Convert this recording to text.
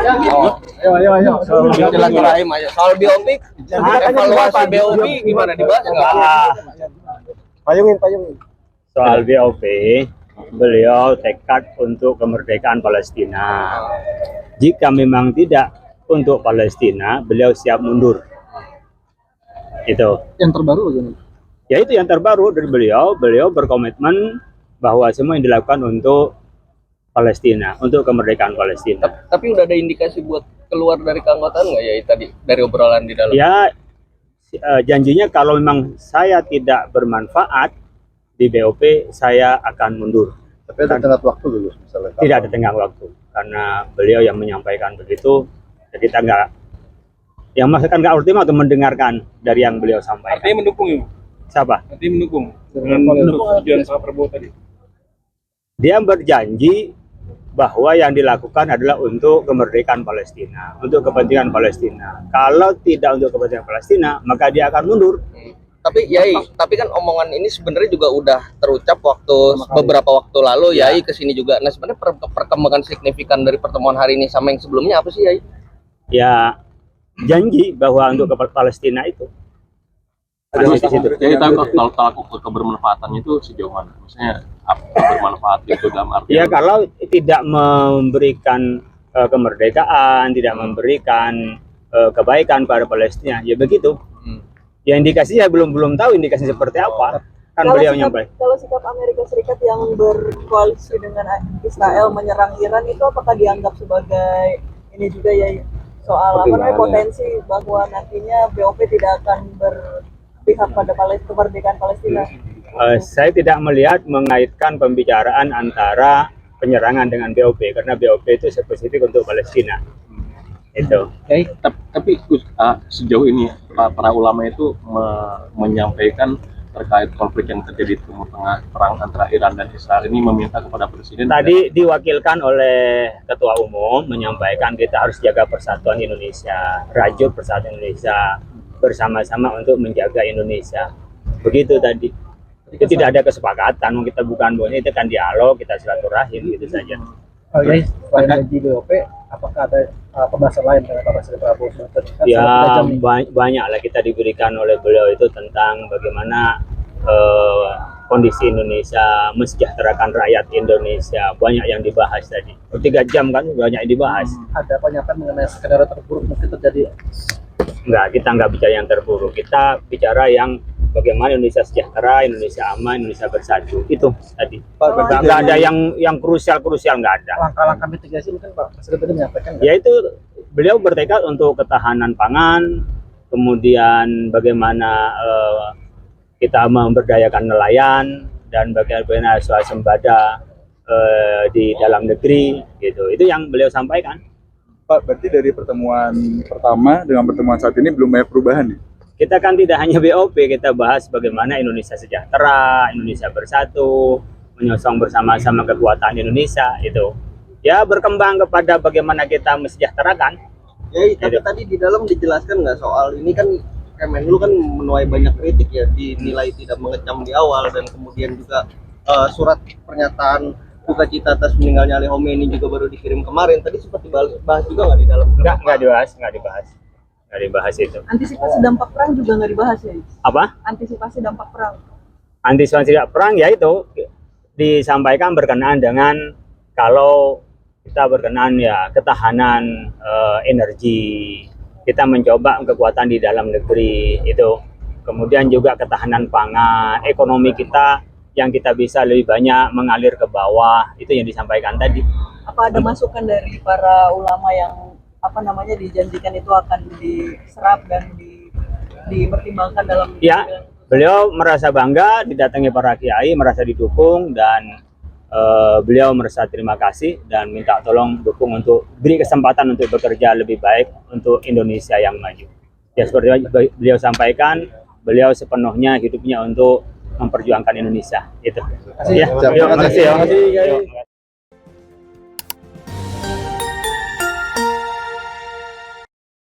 Ayo. Silaturahim aja. Soal BOP, evaluasi BOP gimana dibahas nggak? Payungin. Soal BOP, beliau tekad untuk kemerdekaan Palestina. Jika memang tidak untuk Palestina, beliau siap mundur. Itu. Yang terbaru bagaimana? Ya itu yang terbaru dari beliau. Beliau berkomitmen bahwa semua yang dilakukan untuk Palestina, untuk kemerdekaan Palestina. Tapi udah ada indikasi buat keluar dari keanggotaan nggak ya tadi dari obrolan di dalam? Ya, janjinya kalau memang saya tidak bermanfaat di BOP, saya akan mundur. Tapi ada tenggat waktu dulu misalnya. Tidak ada tenggang waktu, karena beliau yang menyampaikan begitu, ya kita yang maksudkan nggak ultimatum mendengarkan dari yang beliau sampaikan. Artinya mendukung ya? Siapa? Artinya mendukung dengan tujuan Pak Prabowo tadi. Dia berjanji bahwa yang dilakukan adalah untuk kemerdekaan Palestina, untuk kepentingan Palestina. Kalau tidak untuk kepentingan Palestina, maka dia akan mundur. Tapi Yai, tapi kan omongan ini sebenarnya juga udah terucap beberapa waktu lalu Yai kesini juga. Nah sebenarnya perkembangan signifikan dari pertemuan hari ini sama yang sebelumnya apa sih Yai? Ya janji bahwa untuk Palestina itu. Jadi kalau kebermanfaatannya itu sejauh mana? Maksudnya apa bermanfaat itu dalam arti? Ya kalau tidak memberikan kemerdekaan, tidak memberikan kebaikan pada Palestina, ya begitu. Ya indikasinya belum tahu indikasi seperti apa. Kan beliau nyampaikan. Kalau sikap Amerika Serikat yang berkoalisi dengan Israel menyerang Iran itu apakah dianggap sebagai ini juga ya soal apa namanya potensi bahwa nantinya BOP tidak akan berpihak pada kemerdekaan Palestina? Saya tidak melihat mengaitkan pembicaraan antara penyerangan dengan BOP karena BOP itu spesifik untuk Palestina. Itu. Tapi sejauh ini para ulama itu menyampaikan terkait konflik yang terjadi di Timur Tengah, perang antara Iran dan Israel ini, meminta kepada Presiden. Tadi diwakilkan oleh Ketua Umum menyampaikan kita harus jaga persatuan Indonesia, rajut persatuan Indonesia bersama-sama untuk menjaga Indonesia. Begitu tadi. Itu tidak ada kesepakatan, kita bukan boleh, itu kan dialog, kita silaturahim gitu saja. Oke, selain janji BOP, apakah ada pembahasan lain dengan Pak Presiden Prabowo? Ya banyak lah kita diberikan oleh beliau itu tentang bagaimana kondisi Indonesia, mensejahterakan rakyat Indonesia, banyak yang dibahas tadi. 3 jam kan banyak yang dibahas. Ada pernyataan mengenai skenario terburuk mungkin terjadi? Enggak, kita nggak bicara yang terburuk, kita bicara yang bagaimana Indonesia sejahtera, Indonesia aman, Indonesia bersatu. Itu tadi. Nggak ada yang krusial nggak ada. Langkah-langkah mitigasi mungkin Pak Presiden tadi menyampaikan. Ya itu beliau bertekad untuk ketahanan pangan, kemudian bagaimana kita memberdayakan nelayan dan bagaimana swasembada di dalam negeri, gitu. Itu yang beliau sampaikan. Pak, berarti dari pertemuan pertama dengan pertemuan saat ini belum banyak perubahan nih? Kita kan tidak hanya BOP, kita bahas bagaimana Indonesia sejahtera, Indonesia bersatu, menyosong bersama-sama kekuatan Indonesia itu. Ya berkembang kepada bagaimana kita mensejahterakan. Ya, tapi tadi di dalam dijelaskan nggak soal ini kan Kemenlu kan menuai banyak kritik ya, dinilai tidak mengecam di awal dan kemudian juga surat pernyataan duka cita atas meninggalnya Ali Khomeini juga baru dikirim kemarin. Tadi sempat dibahas juga nggak di dalam? Nggak dibahas itu. Antisipasi dampak perang juga nggak dibahas ya? Apa? Antisipasi dampak perang. Antisipasi dampak perang ya itu disampaikan berkenaan dengan kalau kita berkenaan ya ketahanan energi, kita mencoba kekuatan di dalam negeri itu, kemudian juga ketahanan pangan, ekonomi kita yang kita bisa lebih banyak mengalir ke bawah, itu yang disampaikan tadi. Apa ada masukan dari para ulama yang dijanjikan itu akan diserap dan dipertimbangkan dalam? Ya, beliau merasa bangga didatangi para kiai, merasa didukung dan beliau merasa terima kasih dan minta tolong dukung untuk beri kesempatan untuk bekerja lebih baik untuk Indonesia yang maju. Ya seperti beliau sampaikan, beliau sepenuhnya hidupnya untuk memperjuangkan Indonesia. Itu. Terima kasih ya.